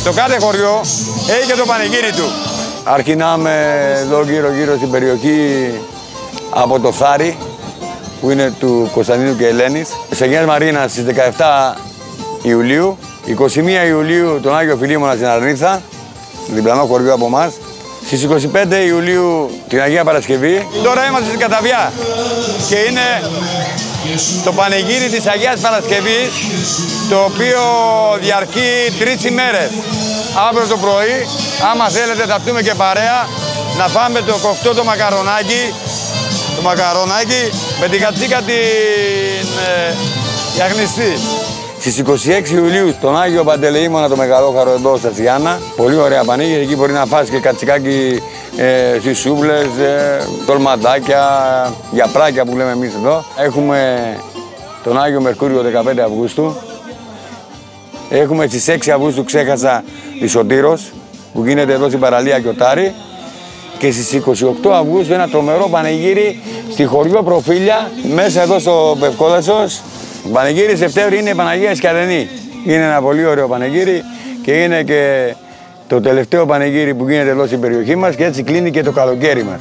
Το κάθε χωριό έχει και το πανηγύρι του. Αρχινάμε εδώ γύρω στην περιοχή από το Θάρι, που είναι του Κωνσταντίνου και Ελένης. Σε Αγίας Μαρίνας στις 17 Ιουλίου, 21 Ιουλίου τον Άγιο Φιλίμωνα στην Αρνήθα, διπλανό χωριό από εμάς. Στις 25 Ιουλίου την Αγία Παρασκευή. Τώρα είμαστε στην Καταβιά και είναι το πανηγύρι της Αγίας Παρασκευής, το οποίο διαρκεί 3 ημέρες. Αύριο το πρωί, άμα θέλετε θα έρθουμε και παρέα να φάμε το κοφτό το μακαρονάκι με την κατσίκα την γιαχνιστή. Στις 26 Ιουλίου στον Άγιο Παντελεήμονα το Μεγαλόχαρο εδώ στα Τσιάννα. Πολύ ωραία πανήγυρη, εκεί μπορεί να φας και κατσικάκι στις σούβλες, τολματάκια, γιαπράκια που λέμε εμείς εδώ. Έχουμε τον Άγιο Μερκούριο 15 Αυγούστου. Έχουμε στις 6 Αυγούστου ξέχασα τη Σωτήρος που γίνεται εδώ στην παραλία Κιωτάρη. Και στις 28 Αυγούστου ένα τρομερό πανηγύρι στη χωριό Προφίλια, μέσα εδώ στο Πευκόδασος. Πανηγύρι Σεπτέμβρη είναι η Παναγία Σκιαδενή. Είναι ένα πολύ ωραίο πανηγύρι και είναι και το τελευταίο πανηγύρι που γίνεται εδώ στην περιοχή μας και έτσι κλείνει και το καλοκαίρι μας.